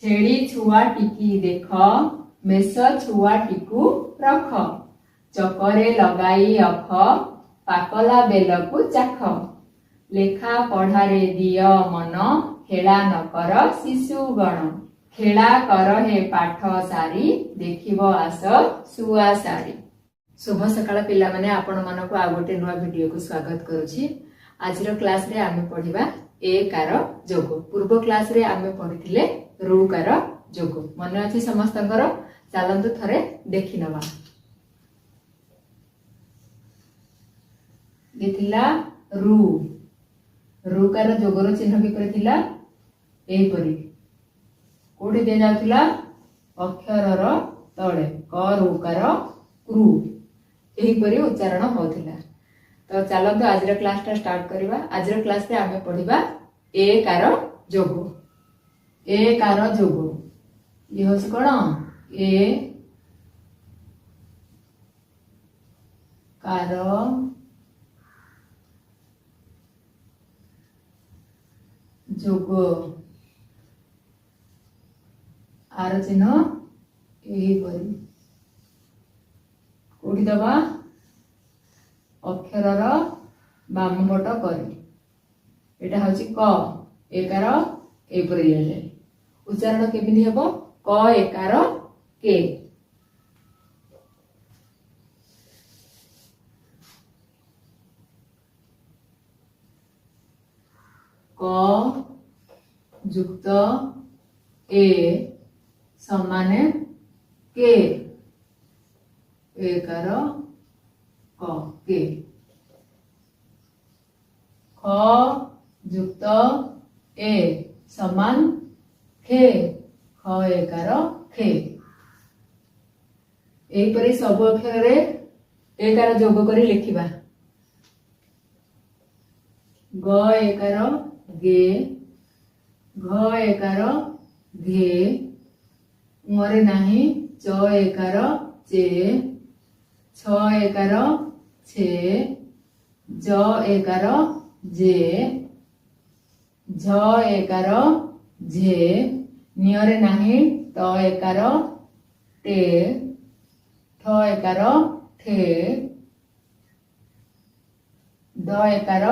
ଛେଳି ଛୁଆଟିକି ଦେଖ, ମେଷ ଛୁଆଟିକୁ ରଖ, ଚକରେ ଲଗାଇ ଅଖ, ପାକଲା ବେଲକୁ ଚାଖ। ଲେଖା ପଢ଼ାରେ ଦିଅ ମନ, ଖେଳା ନ କର ଶିଶୁଗଣ। ଖେଳା କର ହେ ପାଠ ସାରି, ଦେଖିବ ଆସ ଶୁଆ ସାରି। शुभ सकाळ पिलामाने आपण मानक आ गोटे नुआ वीडियो को स्वागत करुछि। आजिर क्लास रे आमे पढिबा एकार जोग। पूर्व क्लास रे आमे पढिथिले रुकार जोग। मन अछि समस्तकर? चलंतु थरे देखि नबा। दिथिला रु। रुकार जोगर चिन्ह कि परिथिला एही परि। कोठी दे जाउथिला अक्षरर तळे क रुकार कृ एहीपरि उच्चारण होथिला। तो चलतो आज क्लास टा स्टार्ट करवा। आज क्लास रे आमे पढिबा एकार जोग। एकार जोग ये होस कोन ए कार जोग। आर चिन्ह एहीपरि कोठी दबा अक्षरर बाम पट करी एटा होची क एकार एपरि दिया जाय। उच्चारण केमिति हेबो क एकार के। क युक्त ए समान के एकार क के। ख युक्त ए समान खे ख एकार खे। एही परि सब अक्षर रे एकार जोग करी लिखिबा। ग एकार गे, घ एकार घे, मरे नाही च एकार चे, छ एकार छे, ज एकार जे, झ एकार झे, नियरे नाही त एकार टे, ठ एकार ठे, ड एकार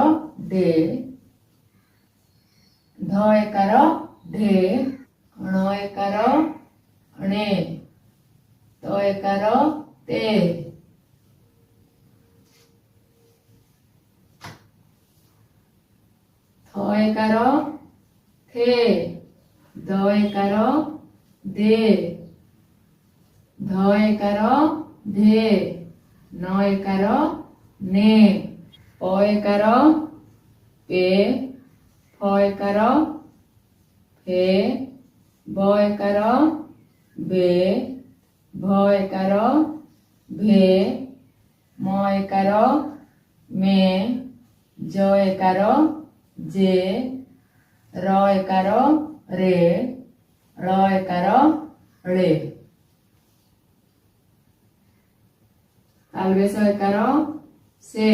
डे, ध एकार ढे, ण एकार णे, त एकार ते, थ एकार थे, द एकार दे, ध एकार धे, न एकार ने, प एकार पे, फ एकार फे, ब एकार बे, भ एकार भे, म एकार मे, ज एकार जे, र एकार रे, ळ एकार ळे, तालवेश एकार से,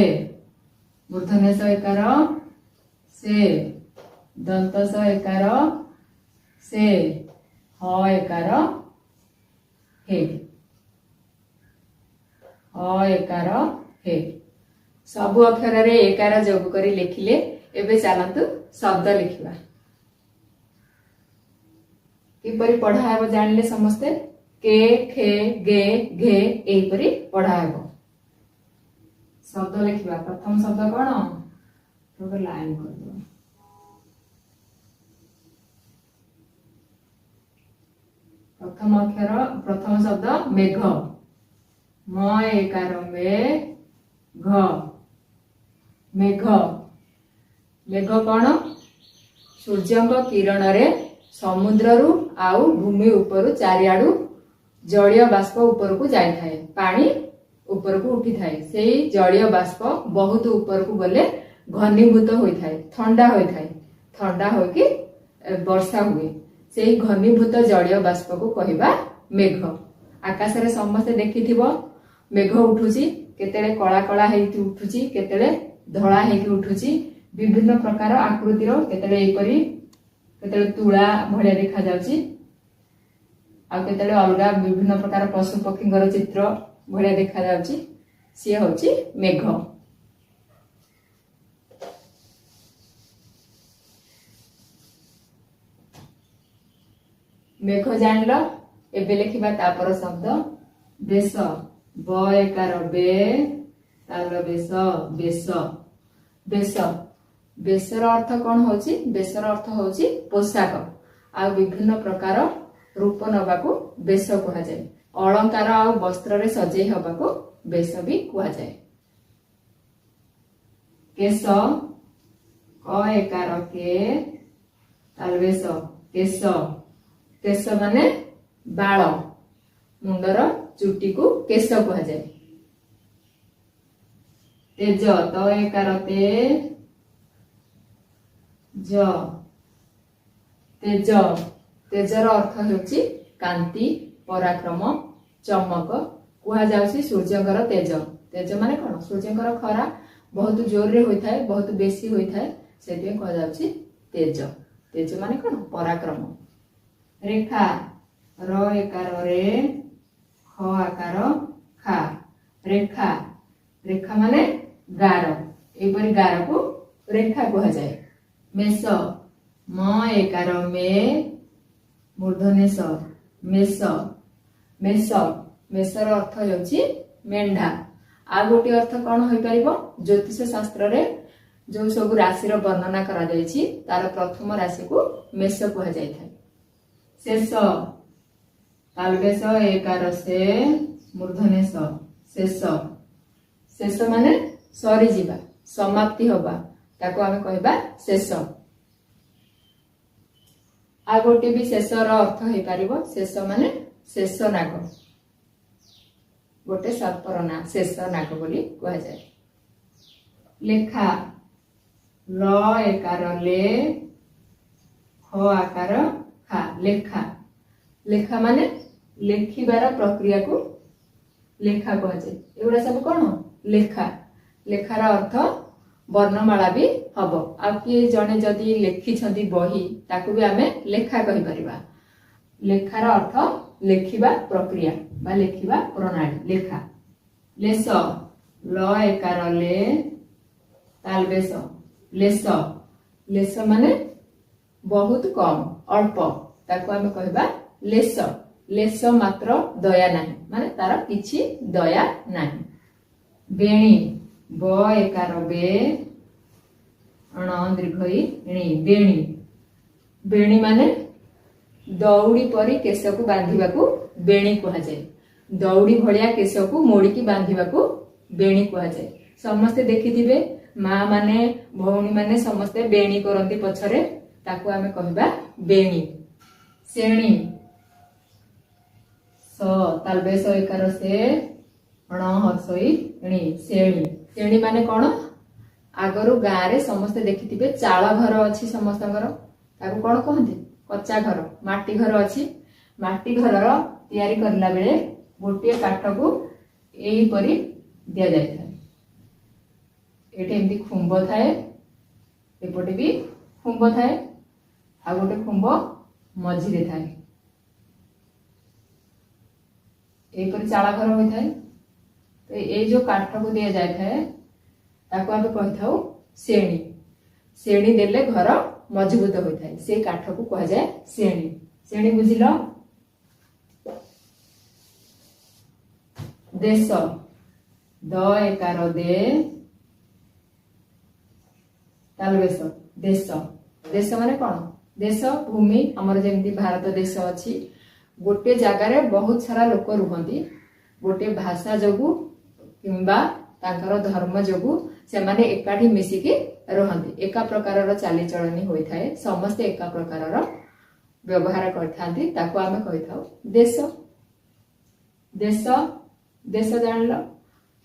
मूर्धन्यस एकार से, दंतस एकार से, ह एकार हे, ह एकार हे। सब अक्षर रे एकार जोग करी लिखिले। एबे चलंतु शब्द लिखिबा। किपरि पढ़ा हेबो जानले समस्ते। के खे गे घे एही परि पढ़ा हेबो। शब्द लिखिबा। प्रथम शब्द कोन तो लाइन कर दो। प्रथम अक्षर प्रथम शब्द मेघ। म एकार मे घ मेघ। मेघ कौन सूर्यंक किरण रे समुद्र रु आउ भूमि ऊपर चारिआडू जलीय बाष्प ऊपर को जाय थाए। पानी ऊपर को उठी थाए। सेही जलीय बाष्प बहुत ऊपर को गले घनीभूत होई थाए, ठंडा होई थाए। ठंडा होई कि वर्षा हुए। सेही घनीभूत जलीय बाष्प को कहिबा मेघ। आकाश रे समस्त देखिथिबो मेघ उठुची, केतेले कळा कळा हेति उठुची, केतेले धळा हेति उठुची। विभिन्न प्रकार आकृतिर केतेले एपरि केतेले तुळा भलिया देखा जाउची, ଆଉ କେତେବେଳେ ଅଲଗା ବିଭିନ୍ନ ପ୍ରକାର ପଶୁ ପକ୍ଷୀଙ୍କର ଚିତ୍ର ଭଳିଆ ଦେଖାଯାଉଛି ସିଏ ହଉଛି ମେଘ। ମେଘ ଜାଣିଲ। ଏବେ ଲେଖିବା ତାପର ଶବ୍ଦ ବେଶ। ବ ଏକାର ବେ ତାଲ ବେଶ ବେଶ ବେଶ। ବେଶର ଅର୍ଥ କଣ ହଉଛି? ବେଶର ଅର୍ଥ ହଉଛି ପୋଷାକ। ଆଉ ବିଭିନ୍ନ ପ୍ରକାର ରୂପ ନବାକୁ ବେଶ କୁହାଯାଏ। ଅଳଙ୍କାର ଆଉ ବସ୍ତ୍ରରେ ସଜେଇ ହବାକୁ ବେଶ ବି କୁହାଯାଏ। କେଶ। କ ଏକାର କେ ତାଲ ବେଶ କେଶ। କେଶ ମାନେ ବାଳ, ମୁଣ୍ଡର ଚୁଟିକୁ କେଶ କୁହାଯାଏ। ତେଜ। ତ ଏକାର ତେ ଜ ତେଜ। ତେଜର ଅର୍ଥ ହେଉଛି କାନ୍ତି, ପରାକ୍ରମ, ଚମକ। କୁହାଯାଉଛି ସୂର୍ଯ୍ୟଙ୍କର ତେଜ। ତେଜ ମାନେ କଣ? ସୂର୍ଯ୍ୟଙ୍କର ଖରା ବହୁତ ଜୋରରେ ହୋଇଥାଏ, ବହୁତ ବେଶୀ ହୋଇଥାଏ, ସେଥିପାଇଁ କୁହାଯାଉଛି ତେଜ। ତେଜ ମାନେ କଣ? ପରାକ୍ରମ। ରେଖା। ର ଏକାର ରେ ଖ ଆକାର ଖା ରେଖା। ରେଖା ମାନେ ଗାର। ଏପରି ଗାରକୁ ରେଖା କୁହାଯାଏ। ମେଷ। ମ ଏକାର ମେ ମୂର୍ଧନ୍ୟ ଷ ମେଷ। ମେଷ। ମେଷର ଅର୍ଥ ହେଉଛି ମେଣ୍ଢା। ଆଉ ଗୋଟିଏ ଅର୍ଥ କଣ ହୋଇପାରିବ? ଜ୍ୟୋତିଷ ଶାସ୍ତ୍ରରେ ଯୋଉ ସବୁ ରାଶିର ବର୍ଣ୍ଣନା କରାଯାଇଛି ତାର ପ୍ରଥମ ରାଶିକୁ ମେଷ କୁହାଯାଇଥାଏ। ଶେଷ। ତାଲବେଶ ଏକାର ସେ ମୂର୍ଧନ୍ୟ ଷ ଶେଷ। ଶେଷ ମାନେ ସରିଯିବା, ସମାପ୍ତି ହବା, ତାକୁ ଆମେ କହିବା ଶେଷ। ଆଉ ଗୋଟେ ବି ଶେଷର ଅର୍ଥ ହେଇପାରିବ, ଶେଷ ମାନେ ଶେଷ ନାଗ। ଗୋଟେ ସର୍ପର ନାଁ ଶେଷ ନାଗ ବୋଲି କୁହାଯାଏ। ଲେଖା। ଲ ଏକାର ଲେ ଖ ଆକାର ଖା ଲେଖା। ଲେଖା ମାନେ ଲେଖିବାର ପ୍ରକ୍ରିୟାକୁ ଲେଖା କୁହାଯାଏ। ଏଗୁଡା ସବୁ କଣ? ଲେଖା। ଲେଖାର ଅର୍ଥ ବର୍ଣ୍ଣମାଳା ବି ହବ। ଆଉ କିଏ ଜଣେ ଯଦି ଲେଖିଛନ୍ତି ବହି ତାକୁ ବି ଆମେ ଲେଖା କହିପାରିବା। ଲେଖାର ଅର୍ଥ ଲେଖିବା ପ୍ରକ୍ରିୟା ବା ଲେଖିବା ପ୍ରଣାଳୀ ଲେଖା। ଲେଶ। ଲ ଏକାର ଲେ ତାଲ ବେଶ ଲେଶ। ଲେଶ ମାନେ ବହୁତ କମ, ଅଳ୍ପ, ତାକୁ ଆମେ କହିବା ଲେଶ। ଲେଶ ମାତ୍ର ଦୟା ନାହିଁ, ମାନେ ତାର କିଛି ଦୟା ନାହିଁ। ବେଣୀ। ବ ଏକାର ବେ ଅଣ ଦୀର୍ଘଇ ଣି ବେଣୀ। ବେଣୀ ମାନେ ଦଉଡ଼ି ପରି କେଶକୁ ବାନ୍ଧିବାକୁ ବେଣୀ କୁହାଯାଏ। ଦଉଡ଼ି ଭଳିଆ କେଶକୁ ମୋଡ଼ିକି ବାନ୍ଧିବାକୁ ବେଣୀ କୁହାଯାଏ। ସମସ୍ତେ ଦେଖିଥିବେ ମା ମାନେ, ଭଉଣୀ ମାନେ ସମସ୍ତେ ବେଣୀ କରନ୍ତି ପଛରେ, ତାକୁ ଆମେ କହିବା ବେଣୀ। ଶ୍ରେଣୀ। ସ ତାଲବେଶ ଏକାର ସେ ଣ ହର୍ଷଇ ଣି ଶ୍ରେଣୀ। ଶ୍ରେଣୀ ମାନେ କଣ? ଆଗରୁ ଗାଁରେ ସମସ୍ତେ ଦେଖିଥିବେ ଚାଳ ଘର ଅଛି ସମସ୍ତଙ୍କର, ତାକୁ କଣ କହନ୍ତି? କଚା ଘର, ମାଟି ଘର ଅଛି। ମାଟି ଘରର ତିଆରି କରିଲା ବେଳେ ଗୋଟିଏ କାଠକୁ ଏହିପରି ଦିଆଯାଇଥାଏ। ଏଠି ଏମିତି ଖୁମ୍ବ ଥାଏ, ଏପଟେ ବି ଖୁମ୍ବ ଥାଏ, ଆଉ ଗୋଟେ ଖୁମ୍ବ ମଝିରେ ଥାଏ। ଏହିପରି ଚାଳ ଘର ହୋଇଥାଏ। ଏଇ ଯୋଉ କାଠକୁ ଦିଆଯାଇଥାଏ ତାକୁ ଆମେ କହିଥାଉ ଶ୍ରେଣୀ। ଶ୍ରେଣୀ ଦେଲେ ଘର ମଜବୁତ ହୋଇଥାଏ, ସେଇ କାଠକୁ କୁହାଯାଏ ଶ୍ରେଣୀ। ଶ୍ରେଣୀ ବୁଝିଲ? ଦେଶ। ଦ ଏକାର ଦେ ତାଲବେଶ ଦେଶ। ଦେଶ ମାନେ କଣ? ଦେଶ ଭୂମି। ଆମର ଯେମିତି ଭାରତ ଦେଶ ଅଛି, ଗୋଟିଏ ଜାଗାରେ ବହୁତ ସାରା ଲୋକ ରୁହନ୍ତି। ଗୋଟିଏ ଭାଷା ଯୋଗୁ କିମ୍ବା ତାଙ୍କର ଧର୍ମ ଯୋଗୁ ସେମାନେ ଏକାଠି ମିଶିକି ରହନ୍ତି। ଏକା ପ୍ରକାରର ଚାଲିଚଳନି ହୋଇଥାଏ, ସମସ୍ତେ ଏକା ପ୍ରକାରର ବ୍ୟବହାର କରିଥାନ୍ତି, ତାକୁ ଆମେ କହିଥାଉ ଦେଶ। ଦେଶ। ଦେଶ ଜାଣିଲ?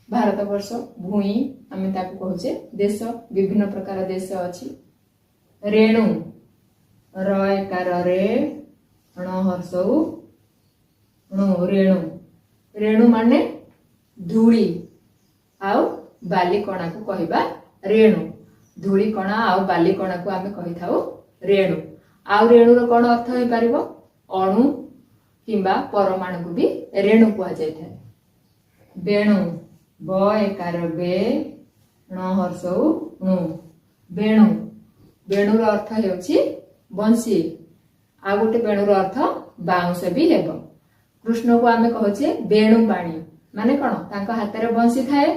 ଭାରତ ବର୍ଷ ଭୂଇଁ ଆମେ ତାକୁ କହୁଛେ ଦେଶ। ବିଭିନ୍ନ ପ୍ରକାର ଦେଶ ଅଛି। ରେଣୁ। ର ଏକାର ରେ ଣ ହର୍ଷଉ ଣୁ ରେଣୁ। ରେଣୁ ମାନେ ଧୂଳି ଆଉ ବାଲି କଣାକୁ କହିବା ରେଣୁ। ଧୂଳି କଣା ଆଉ ବାଲି କଣାକୁ ଆମେ କହିଥାଉ ରେଣୁ। ଆଉ ରେଣୁର କଣ ଅର୍ଥ ହେଇପାରିବ? ଅଣୁ, किंबा परमाणु को भी रेणु कह जाए। बेणु ब एकार बे ण हर्ष णु बेणु बेणुर अर्थ हेउछि बंशी आ गोटे बेणुर अर्थ बाउंश भी हेबो। कृष्ण को आमे कहछे बेणु पाणी माने कोन तांको हाथ रे बंशी थाए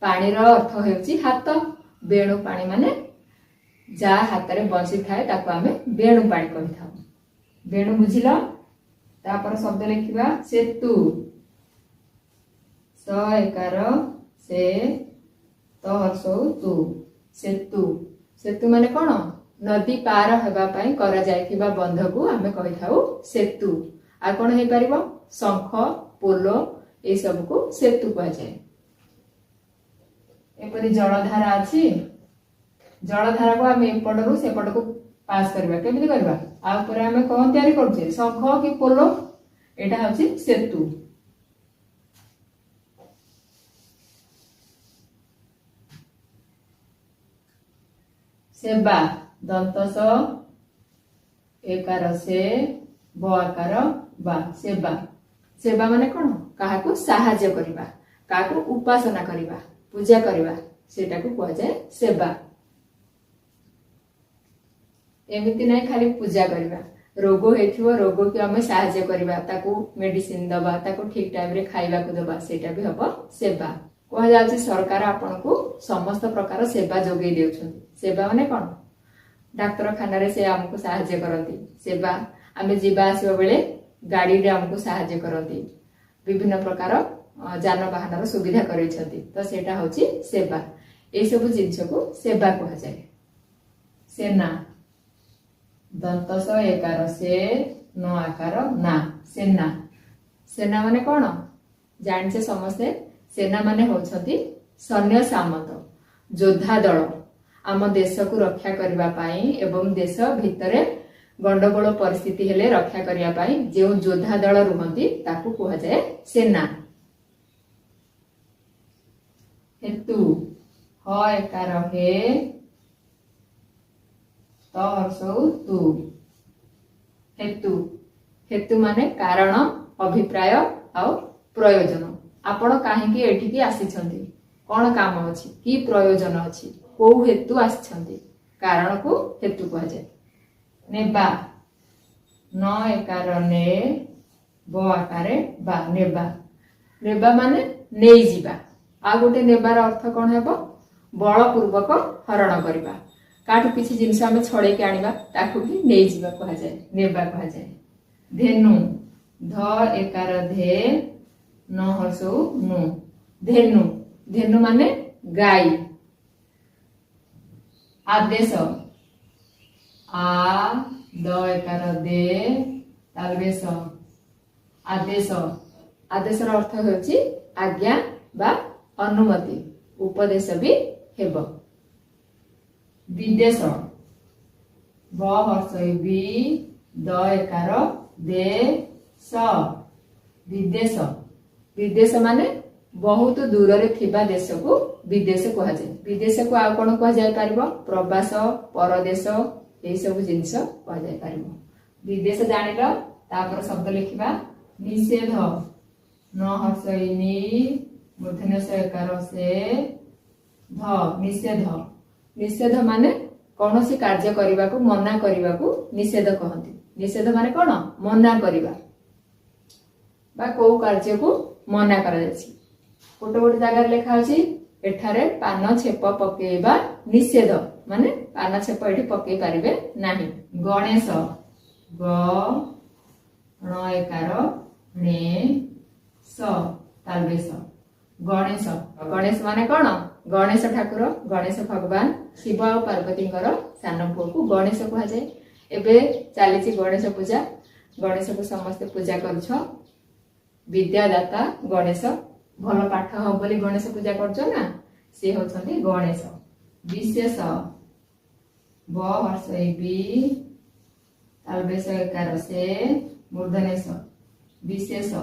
पानी रो अर्थ हेउछि हाथ बेणु पाणी माने जा हाथ रे बंशी थाए ताको आमे बेणु पाणी कहिथाउ। बेणु बुझिला तापर शब्द लिखिबा सेतु स एकार से त हर्ष तु सेतु सेतु माने कोन नदी पार हेबा पई करा जायथिबा बंध को आमे कहिथाउ सेतु। आ कोन हे परिबो शंख पोलो ए सब को सेतु कह जाय। एपरि जलधारा अछि जलधारा को आमे एपडरु सेपड को पास करबा केमिति करबा आ ऊपर आमे कोन तयारी करछे शंख कि पोलो एटा होछि सेतु। सेवा दंत स एकार से ब आकार बा सेवा सेवा माने कोन काहा को सहाय्य करबा काहा को उपासना करबा पूजा करबा सेटा को कहै जाय सेवा। एमिति नै खाली पूजा करबा रोग हेथिवो रोग के हमें सहाय्य करबा ताको मेडिसिन दबा ताको ठीक टाइम रे खाइबा को दबा सेटा भी हबो सेवा। कहै जाय सरकार आपन को समस्त प्रकार सेवा जोगै देउछन। सेवा माने कोन डाक्तरखाना रे से हमको सहाय्य करती सेवा आमे जीवा आसीबा बेले गाड़ी रे हमको सहाय्य करती विभिन्न प्रकार जानवाहन रो सुविधा करिसथि तो सेटा होची सेवा। ए सब जिंस को सेवा कह जाय। सेना दंत स एकार से न आकार ना सेना सेना माने कोन जानिछे समस्ते सेना माने होछथि सैन्य सामंत योद्धा दल आम देश को रक्षा करबा पाई एवं देश भितरे गंडगोल परिस्थिति हेले रक्षा करिया पाई जे योद्धा दल रुहंती ताकू कह जाय सेना। हेतु ह एकार हे त हर्ष तु हेतु हेतु माने कारण अभिप्राय आ प्रयोजन आपण काहे की एठी की आसीछंती कोन काम अछि की प्रयोजन अछि को हेतु आछंती कारण को हेतु कह जाय। नेबा न एकार ने ब आकारे बा नेबा नेबा माने नेई जिबा आ गोटे नेबार अर्थ कोन हेबो बल पूर्वक हरण करबा काठू किछि जिंस हम छड़े के आनिबा ताकू भी नेई जिबा कह जाय नेबा कह जाय। धेनु ध एकार धे न हर्ष नु धेनु धेनु माने गाय। आदेश आ द एकार दे तालबेस आदेश आदेशर अर्थ होछि आज्ञा बा अनुमति उपदेश भी हेबो। विदेश ब हर्ष बी द एकार दे स विदेश विदेश माने बहुत दूर रे थिबा देश को विदेश कह जाय। विदेश को आ कोन कह जाय परिबो प्रवास परदेश ए सब जिंस कह जाय परिबो। विदेश जानिलो तापर शब्द लिखिबा निषेध न हर्षइनी मूर्धन्य स एकार से ध निषेध निषेध माने कोनोसी कार्य करिबा को मना करिबा को निषेध कहंती। निषेध माने कोन मना करिबा बा को कार्य को मना करा जायछि। गोटे गोटे जगह लिखा अछि एठारे पान छेप पकेबा निषेध माने पान छेप एठी पकेई पारिबे नाही। गणेश ग ण एकार ने स तालबेस गणेश गणेश माने कोन गणेश ठाकुर गणेश भगवान शिव और पार्वती सान पुओ को गणेश कह जाए। एबे चली गणेश पूजा गणेश को समस्ते पूजा करुछ विद्यादाता गणेश भल पाठ हो बोली गणेश पूजा करछ ना से होछंती गणेश। विशेष ब हर्ष बी तालबेस एकार से मूर्धनेश विशेष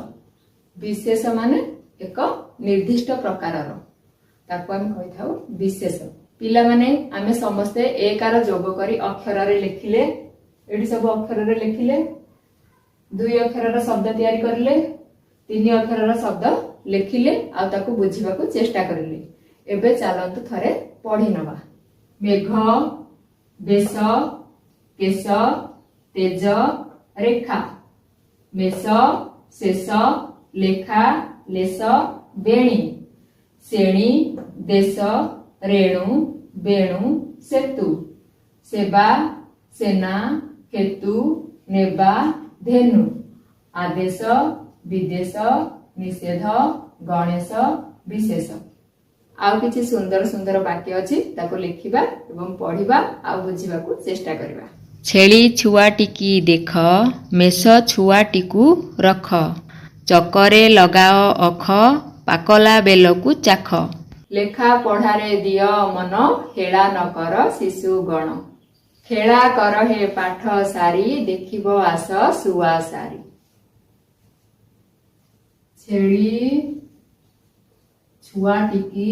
विशेष माने एक निर्दिष्ट प्रकार ताको हम कहि थाउ विशेष। पिला माने आमे समस्ते एकार जोग करी अक्षर रे लिखिले एडी सब अक्षर रे लिखिले ଦୁଇ ଅକ୍ଷରର ଶବ୍ଦ ତିଆରି କରିଲେ, ତିନି ଅକ୍ଷରର ଶବ୍ଦ ଲେଖିଲେ ଆଉ ତାକୁ ବୁଝିବାକୁ ଚେଷ୍ଟା କରିଲେ। ଏବେ ଚାଲନ୍ତୁ ଥରେ ପଢି ନବା। ମେଘ, ବେଶ, କେଶ, ତେଜ, ରେଖା। ମେଷ, ଶେଷ, ଲେଖା, ଲେଶ, ବେଣୀ। ଶ୍ରେଣୀ, ଦେଶ, ରେଣୁ, ବେଣୁ, ସେତୁ। ସେବା, ସେନା, କେତୁ, ନେବା, ଧେନୁ। ଆଦେଶ, ବିଦେଶ, ନିଷେଧ, ଗଣେଶ, ବିଶେଷ। ଆଉ କିଛି ସୁନ୍ଦର ସୁନ୍ଦର ବାକ୍ୟ ଅଛି, ତାକୁ ଲେଖିବା ଏବଂ ପଢିବା ଆଉ ବୁଝିବାକୁ ଚେଷ୍ଟା କରିବା। ଛେଳି ଛୁଆଟିକି ଦେଖ, ମେଷ ଛୁଆଟିକୁ ରଖ। ଚକରେ ଲଗାଅ ଅଖ, ପାକଲା ବେଲକୁ ଚାଖ। ଲେଖା ପଢ଼ାରେ ଦିଅ ମନ, ହେଳା ନ କର ଶିଶୁ ଗଣ। ଖେଳା କର ହେ ପାଠ ସାରି, ଦେଖିବ ଆସ ଶୁଆ ସାରି। ଛେଳି ଛୁଆଟିକି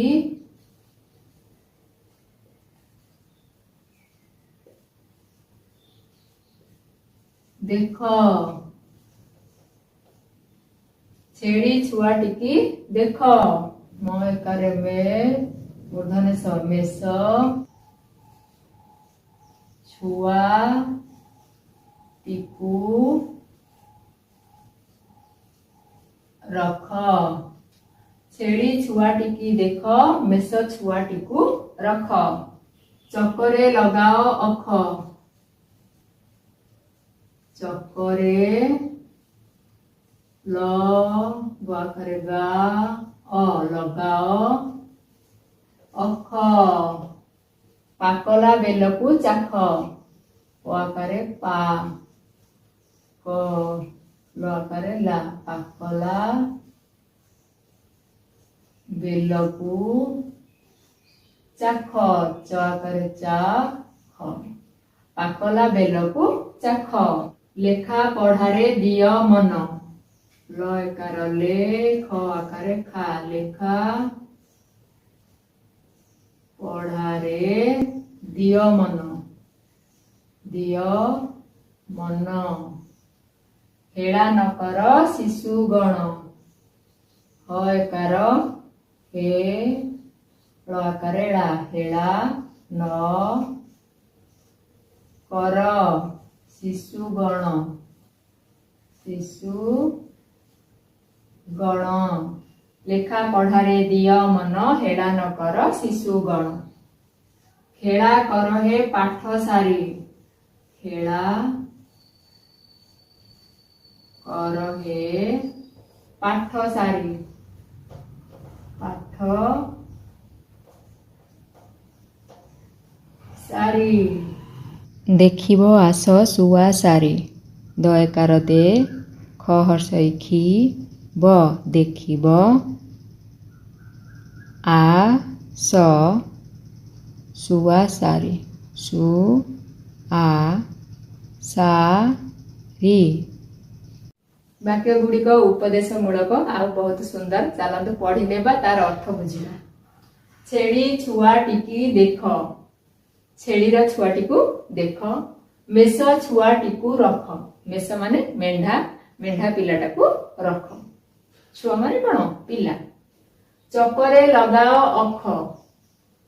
ଦେଖ। ଛେଳି ଛୁଆଟିକି ଦେଖ। ମ ଏକାରେ ମେ, ମୂର୍ଧନ୍ୟ ସ, ମେଷ ଛୁଆଟିକୁ ରଖ। ଛେଳି ଛୁଆଟିକି ଦେଖ, ମେଷ ଛୁଆଟିକୁ ରଖ। ଚକରେ ଲଗାଅ ଅଖ। ଚକରେ ଲ ଗରେ ଗା ଅ ଲଗାଅ ଅଖ। ପାକଲା ବେଲକୁ ଚାଖ। ପ ଆକାରେ ପା, କ ଲ ଆକାରେ ଲା, ପାକଲା ବେଲକୁ ଚାଖ। ଚ ଆକାରେ ଚା, ଖ, ପାକଲା ବେଲକୁ ଚାଖ। ଲେଖା ପଢ଼ାରେ ଦିଅ ମନ। ଲ ଏକାର ଲେ, ଖ ଆକାରେ ଖା, ଲେଖା ପଢ଼ାରେ ଦିଅ ମନ। ଦିଅ ମନ। ହେଳା ନ କର ଶିଶୁ ଗଣ। ହ ଏକାର ହେ, ଳ ଆକାରେ ଳା, ହେଳା ନ କର ଶିଶୁ ଗଣ। ଶିଶୁ ଗଣ। ଲେଖା ପଢ଼ାରେ ଦିଅ ମନ, ହେଳା ନ କର ଶିଶୁ ଗଣ। ଖେଳା କର ହେ ପାଠ ସାରି। ଖେଳା କର ହେ ପାଠ ସାରି। ପାଠ ସାରି। ଦେଖିବ ଆସ ଶୁଆ ସାରି। ଦ ଏକାର ଦେ, ଖ ହର୍ଷଇ ଖି, ବ ଦେଖିବ। ଆ ସ ଶୁଆ ସାରି। ସୁ ଆ ସା ରି। ବାକ୍ୟ ଗୁଡ଼ିକ ଉପଦେଶ ମୂଳକ ଆଉ ବହୁତ ସୁନ୍ଦର। ଚାଲନ୍ତୁ ପଢି ନେବା, ତାର ଅର୍ଥ ବୁଝିବା। ଛେଳି ଛୁଆଟିକି ଦେଖ। ଛେଳିର ଛୁଆଟିକୁ ଦେଖ। ମେଷ ଛୁଆଟିକୁ ରଖ। ମେଷ ମାନେ ମେଣ୍ଢା, ମେଣ୍ଢା ପିଲାଟାକୁ ରଖ। ଛୁଆ ମାନେ କଣ? ପିଲା। ଚକରେ ଲଗାଅ ଅଖ।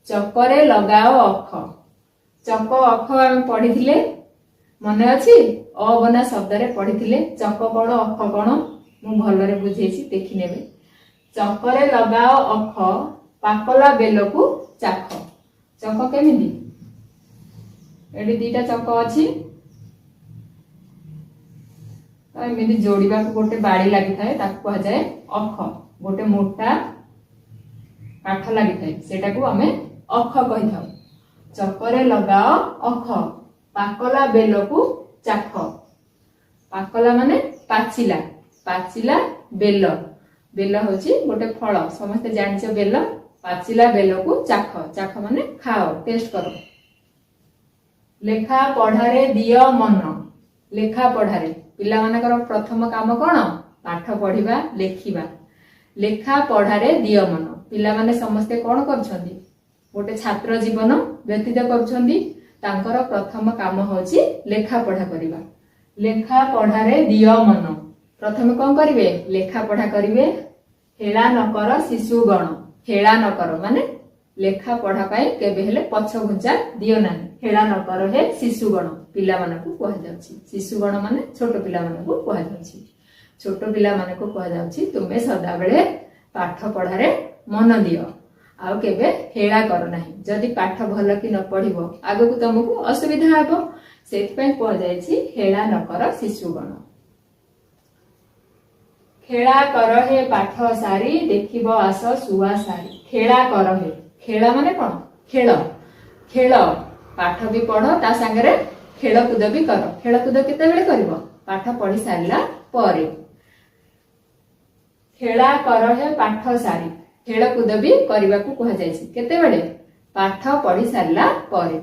ଚକରେ ଲଗାଅ ଅଖ। ଚକ ଅଖ ଆମେ ପଢିଥିଲେ, ମନେ ଅଛି? ଅ ବନା ଶବ୍ଦରେ ପଢିଥିଲେ। ଚକ କଣ ଅଖ କଣ ମୁଁ ଭଲରେ ବୁଝେଇଛି, ଦେଖିନେବେ। ଚକରେ ଲଗାଅ ଅଖ, ପାକଲା ବେଲକୁ ଚାଖ। ଚକ କେମିତି? ଏଠି ଦିଟା ଚକ ଅଛି, ଏମିତି ଯୋଡିବାକୁ ଗୋଟେ ବାଡି ଲାଗିଥାଏ, ତାକୁ କୁହାଯାଏ ଅଖ। ଗୋଟେ ମୋଟା କାଠ ଲାଗିଥାଏ, ସେଟାକୁ ଆମେ ଅଖ କହିଥାଉ। ଚକରେ ଲଗାଅ ଅଖ, ପାକଲା ବେଲକୁ ଚାଖ। ପାକଲା ମାନେ ପାଚିଲା, ପାଚିଲା ବେଲ। ବେଲ ହଉଛି ଗୋଟେ ଫଳ, ସମସ୍ତେ ଜାଣିଛ ବେଲ। ପାଚିଲା ବେଲକୁ ଚାଖ। ଚାଖ ମାନେ ଖାଅ, ଟେଷ୍ଟ କର। ଲେଖା ପଢାରେ ଦିଅ ମନ। ଲେଖା ପଢାରେ ପିଲାମାନଙ୍କର ପ୍ରଥମ କାମ କଣ? ପାଠ ପଢିବା, ଲେଖିବା। ଲେଖା ପଢାରେ ଦିଅ ମନ। ପିଲାମାନେ ସମସ୍ତେ କଣ କରୁଛନ୍ତି? ଗୋଟେ ଛାତ୍ର ଜୀବନ ବ୍ୟତୀତ କରୁଛନ୍ତି। ତାଙ୍କର ପ୍ରଥମ କାମ ହଉଛି ଲେଖା ପଢା କରିବା। ଲେଖା ପଢ଼ାରେ ଦିଅ ମନ। ପ୍ରଥମେ କଣ କରିବେ? ଲେଖା ପଢ଼ା କରିବେ। ହେଳା ନକର ଶିଶୁଗଣ। ହେଳା ନକର ମାନେ ଲେଖା ପଢ଼ା ପାଇଁ କେବେ ହେଲେ ପଛ ଘୁଞ୍ଚା ଦିଅ ନାହିଁ। ହେଳା ନକର ହେ ଶିଶୁଗଣ, ପିଲାମାନଙ୍କୁ କୁହାଯାଉଛି। ଶିଶୁଗଣ ମାନେ ଛୋଟ ପିଲାମାନଙ୍କୁ କୁହାଯାଉଛି। ଛୋଟ ପିଲାମାନଙ୍କୁ କୁହାଯାଉଛି ତୁମେ ସଦାବେଳେ ପାଠ ପଢ଼ାରେ ମନ ଦିଅ, ଆଉ କେବେ ହେଳା କର ନାହିଁ। ଯଦି ପାଠ ଭଲ କି ନ ପଢ଼ିବ ଆଗକୁ ତମକୁ ଅସୁବିଧା ହେବ, ସେଥିପାଇଁ କୁହାଯାଇଛି ହେଳା ନକର ଶିଶୁଗଣ। ଖେଳା କର ହେ ପାଠ ସାରି, ଦେଖିବ ଆସ ଶୁଆ ସାରି। ଖେଳା କର ହେ, ଖେଳ ମାନେ କଣ? ଖେଳ। ଖେଳ, ପାଠ ବି ପଢ, ତା ସାଙ୍ଗରେ ଖେଳକୁଦ ବି କର। ଖେଳକୁଦ କେତେବେଳେ କରିବ? ପାଠ ପଢି ସାରିଲା ପରେ। ଖେଳା କର ହେ ପାଠ ସାରି, ଖେଳକୁଦ ବି କରିବାକୁ କୁହାଯାଇଛି। କେତେବେଳେ? ପାଠ ପଢି ସାରିଲା ପରେ।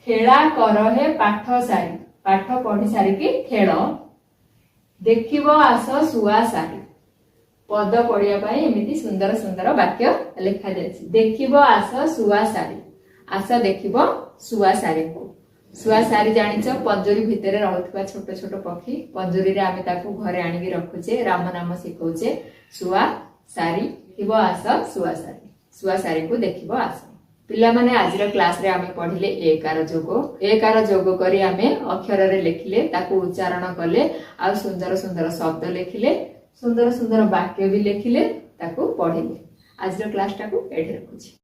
ଖେଳା କର ହେ ପାଠ ସାରି, ପାଠ ପଢି ସାରିକି ଖେଳ। ଦେଖିବ ଆସ ଶୁଆ ସାରି। ପଦ ପଢିବା ପାଇଁ ଏମିତି ସୁନ୍ଦର ସୁନ୍ଦର ବାକ୍ୟ ଲେଖାଯାଇଛି। ଦେଖିବ ଆସ ଶୁଆ ସାରି, ଆସ ଦେଖିବ ଶୁଆ ସାରିକୁ। ଶୁଆ ସାରି ଜାଣିଛ, ପଞ୍ଜୁରୀ ଭିତରେ ରହୁଥିବା ଛୋଟ ଛୋଟ ପକ୍ଷୀ। ପଞ୍ଜୁରୀରେ ଆମେ ତାକୁ ଘରେ ଆଣିକି ରଖୁଛେ, ରାମ ନାମ ଶିଖଉଛେ। ଶୁଆ ସାରି, ଦେଖିବ ଆସ ଶୁଆ ସାରି। ଶୁଆ ସାରିକୁ ଦେଖିବ ଆସ। ପିଲାମାନେ, ଆଜିର କ୍ଲାସରେ ଆମେ ପଢିଲେ ଏକାର ଯୋଗ। ଏକାର ଯୋଗ କରି ଆମେ ଅକ୍ଷରରେ ଲେଖିଲେ, ତାକୁ ଉଚ୍ଚାରଣ କଲେ, ଆଉ ସୁନ୍ଦର ସୁନ୍ଦର ଶବ୍ଦ ଲେଖିଲେ, ସୁନ୍ଦର ସୁନ୍ଦର ବାକ୍ୟ ବି ଲେଖିଲେ, ତାକୁ ପଢିଲେ। ଆଜିର କ୍ଲାସଟାକୁ ଏଠି ରଖୁଛି।